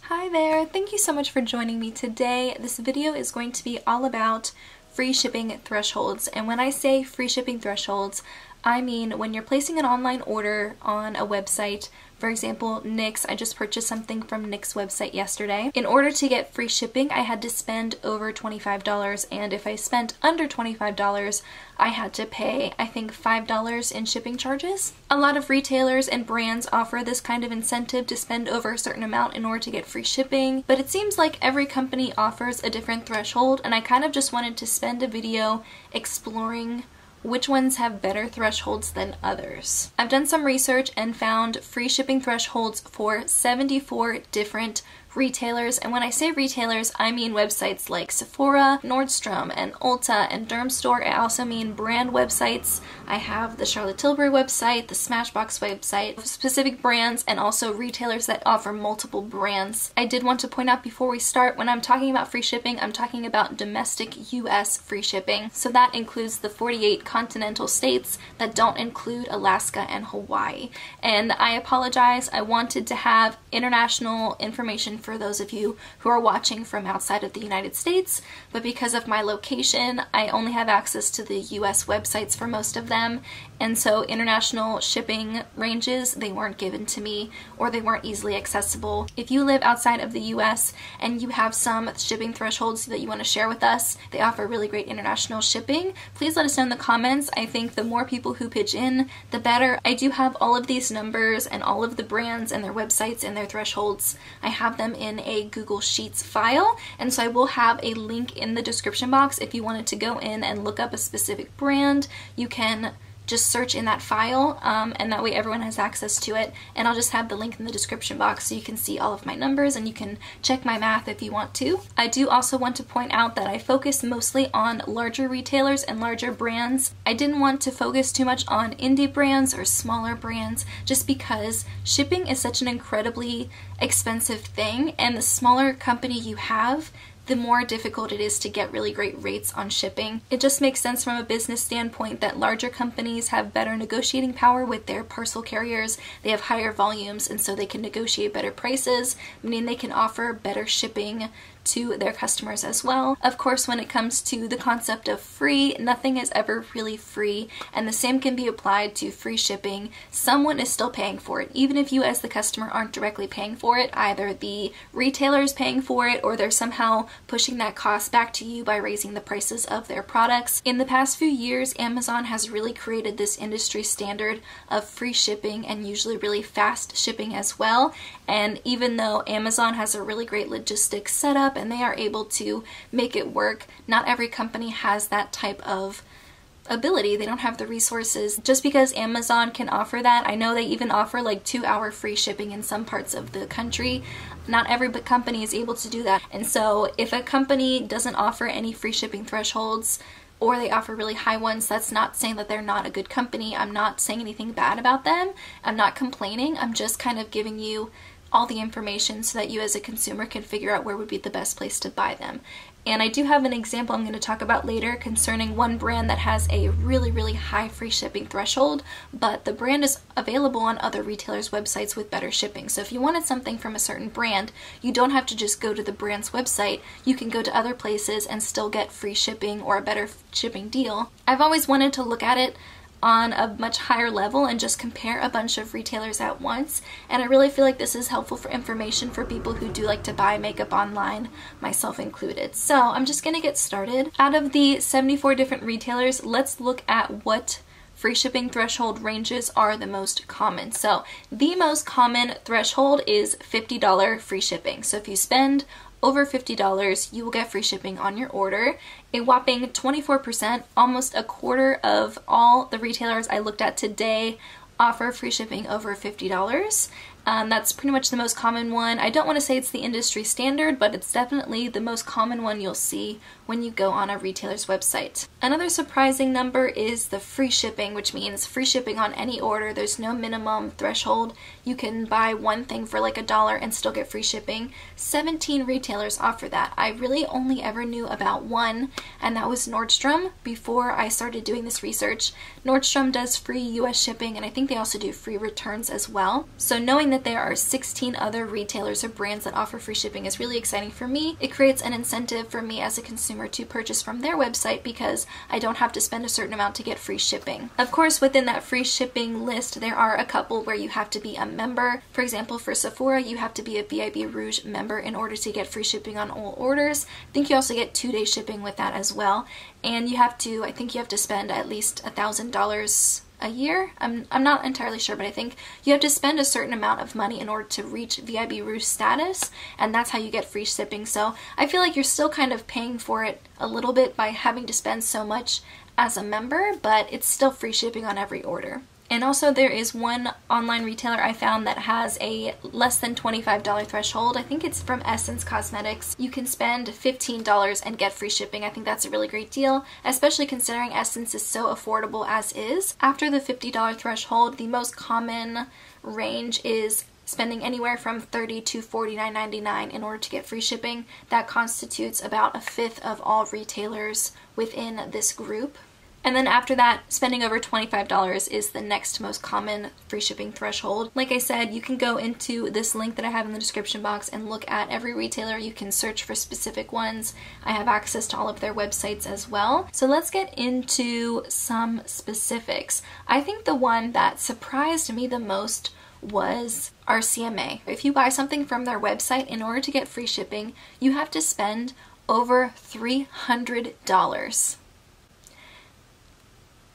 Hi there, thank you so much for joining me today. This video is going to be all about free shipping thresholds. And when I say free shipping thresholds, I mean when you're placing an online order on a website, for example, NYX. I just purchased something from NYX website yesterday. In order to get free shipping, I had to spend over $25, and if I spent under $25, I had to pay, I think, $5 in shipping charges. A lot of retailers and brands offer this kind of incentive to spend over a certain amount in order to get free shipping, but it seems like every company offers a different threshold, and I kind of just wanted to spend a video exploring which ones have better thresholds than others. I've done some research and found free shipping thresholds for 74 different retailers, and when I say retailers, I mean websites like Sephora, Nordstrom, and Ulta, and Dermstore. I also mean brand websites. I have the Charlotte Tilbury website, the Smashbox website, specific brands, and also retailers that offer multiple brands. I did want to point out before we start, when I'm talking about free shipping, I'm talking about domestic US free shipping. So that includes the 48 continental states that don't include Alaska and Hawaii. And I apologize, I wanted to have international information for those of you who are watching from outside of the United States, but because of my location, I only have access to the US websites for most of them, and so international shipping ranges, they weren't given to me, or they weren't easily accessible. If you live outside of the US and you have some shipping thresholds that you want to share with us, they offer really great international shipping, please let us know in the comments. I think the more people who pitch in, the better. I do have all of these numbers and all of the brands and their websites and their thresholds. I have them in a Google Sheets file, and so I will have a link in the description box. If you wanted to go in and look up a specific brand, you can just search in that file, and that way everyone has access to it, and I'll just have the link in the description box so you can see all of my numbers and you can check my math if you want to. I do also want to point out that I focus mostly on larger retailers and larger brands. I didn't want to focus too much on indie brands or smaller brands just because shipping is such an incredibly expensive thing, and the smaller company you have, the more difficult it is to get really great rates on shipping. It just makes sense from a business standpoint that larger companies have better negotiating power with their parcel carriers. They have higher volumes, and so they can negotiate better prices, meaning they can offer better shipping to their customers as well. Of course, when it comes to the concept of free, nothing is ever really free, and the same can be applied to free shipping. Someone is still paying for it, even if you as the customer aren't directly paying for it. Either the retailer is paying for it, or they're somehow pushing that cost back to you by raising the prices of their products. In the past few years, Amazon has really created this industry standard of free shipping and usually really fast shipping as well. And even though Amazon has a really great logistics setup and they are able to make it work, not every company has that type of ability. They don't have the resources. Just because Amazon can offer that, I know they even offer like 2-hour free shipping in some parts of the country. Not every company is able to do that. And so if a company doesn't offer any free shipping thresholds, or they offer really high ones, that's not saying that they're not a good company. I'm not saying anything bad about them. I'm not complaining. I'm just kind of giving you all the information so that you as a consumer can figure out where would be the best place to buy them. And I do have an example I'm going to talk about later concerning one brand that has a really, really high free shipping threshold, but the brand is available on other retailers' websites with better shipping. So if you wanted something from a certain brand, you don't have to just go to the brand's website. You can go to other places and still get free shipping or a better shipping deal. I've always wanted to look at it on a much higher level and just compare a bunch of retailers at once, and I really feel like this is helpful for information for people who do like to buy makeup online, myself included. So I'm just gonna get started. Out of the 74 different retailers, let's look at what free shipping threshold ranges are the most common. So the most common threshold is $50 free shipping. So if you spend over $50, you will get free shipping on your order. A whopping 24%, almost a quarter of all the retailers I looked at today offer free shipping over $50. That's pretty much the most common one. I don't want to say it's the industry standard, but it's definitely the most common one you'll see when you go on a retailer's website. Another surprising number is the free shipping, which means free shipping on any order. There's no minimum threshold. You can buy one thing for like $1 and still get free shipping. 17 retailers offer that. I really only ever knew about one, and that was Nordstrom before I started doing this research. Nordstrom does free US shipping, and I think they also do free returns as well. So knowing this that there are 16 other retailers or brands that offer free shipping is really exciting for me. It creates an incentive for me as a consumer to purchase from their website because I don't have to spend a certain amount to get free shipping. Of course, within that free shipping list, there are a couple where you have to be a member. For example, for Sephora, you have to be a VIB Rouge member in order to get free shipping on all orders. I think you also get 2-day shipping with that as well. And I think you have to spend at least $1,000 a year. I'm not entirely sure, but I think you have to spend a certain amount of money in order to reach VIB Rouge status, and that's how you get free shipping. So I feel like you're still kind of paying for it a little bit by having to spend so much as a member, but it's still free shipping on every order. And also there is one online retailer I found that has a less than $25 threshold. I think it's from Essence Cosmetics. You can spend $15 and get free shipping. I think that's a really great deal, especially considering Essence is so affordable as is. After the $50 threshold, the most common range is spending anywhere from $30 to $49.99 in order to get free shipping. That constitutes about a fifth of all retailers within this group. And then after that, spending over $25 is the next most common free shipping threshold. Like I said, you can go into this link that I have in the description box and look at every retailer. You can search for specific ones. I have access to all of their websites as well. So let's get into some specifics. I think the one that surprised me the most was RCMA. If you buy something from their website, in order to get free shipping, you have to spend over $300.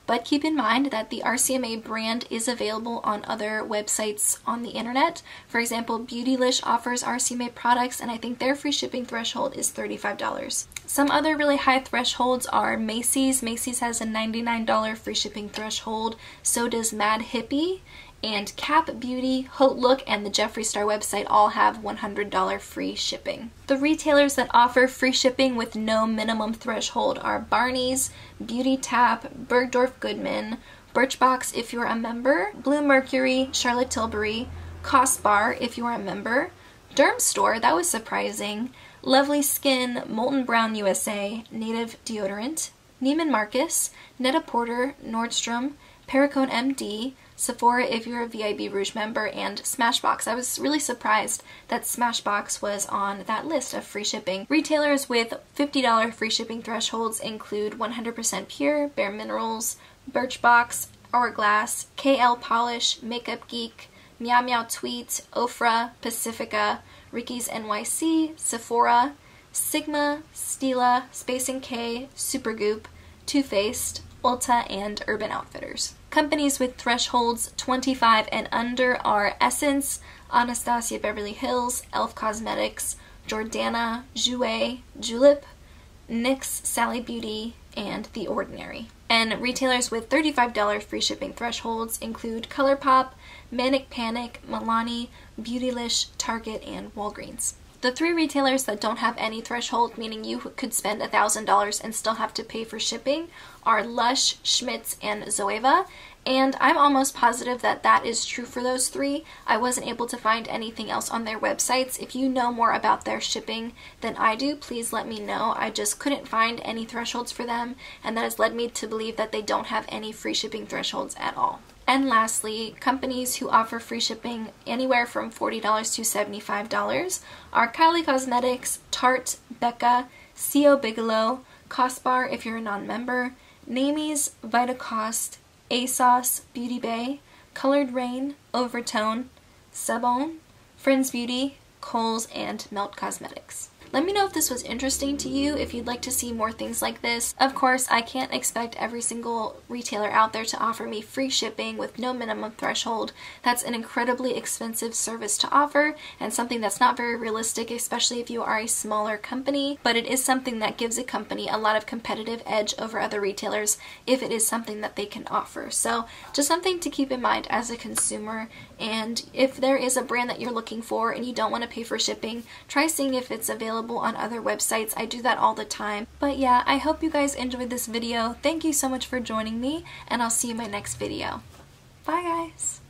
But keep in mind that the RCMA brand is available on other websites on the internet. For example, Beautylish offers RCMA products, and I think their free shipping threshold is $35. Some other really high thresholds are Macy's. Macy's has a $99 free shipping threshold. So does Mad Hippie. And Cap Beauty, Haute Look, and the Jeffree Star website all have $100 free shipping. The retailers that offer free shipping with no minimum threshold are Barney's, Beauty Tap, Bergdorf Goodman, Birchbox if you're a member, Blue Mercury, Charlotte Tilbury, Costbar if you're a member, Dermstore, that was surprising, Lovely Skin, Molton Brown USA, Native Deodorant, Neiman Marcus, Net-a-Porter, Nordstrom, Perricone MD, Sephora if you're a VIB Rouge member, and Smashbox. I was really surprised that Smashbox was on that list of free shipping. Retailers with $50 free shipping thresholds include 100% Pure, Bare Minerals, Birchbox, Hourglass, KL Polish, Makeup Geek, Meow Meow Tweet, Ofra, Pacifica, Ricky's NYC, Sephora, Sigma, Stila, Space NK, Supergoop, Too Faced, Ulta, and Urban Outfitters. Companies with thresholds 25 and under are Essence, Anastasia Beverly Hills, Elf Cosmetics, Jordana, Jouer, Julep, NYX, Sally Beauty, and The Ordinary. And retailers with $35 free shipping thresholds include ColourPop, Manic Panic, Milani, Beautylish, Target, and Walgreens. The three retailers that don't have any threshold, meaning you could spend $1,000 and still have to pay for shipping, are Lush, Schmitz, and Zoeva. And I'm almost positive that that is true for those three. I wasn't able to find anything else on their websites. If you know more about their shipping than I do, please let me know. I just couldn't find any thresholds for them, and that has led me to believe that they don't have any free shipping thresholds at all. And lastly, companies who offer free shipping anywhere from $40 to $75 are Kylie Cosmetics, Tarte, Becca, C.O. Bigelow, Costbar if you're a non-member, Namie's, Vitacost, ASOS, Beauty Bay, Colored Rain, Overtone, Sebon, Friends Beauty, Kohl's, and Melt Cosmetics. Let me know if this was interesting to you, if you'd like to see more things like this. Of course, I can't expect every single retailer out there to offer me free shipping with no minimum threshold. That's an incredibly expensive service to offer and something that's not very realistic, especially if you are a smaller company, but it is something that gives a company a lot of competitive edge over other retailers if it is something that they can offer. So just something to keep in mind as a consumer, and if there is a brand that you're looking for and you don't want to pay for shipping, try seeing if it's available on other websites. I do that all the time. But yeah, I hope you guys enjoyed this video. Thank you so much for joining me, and I'll see you in my next video. Bye guys!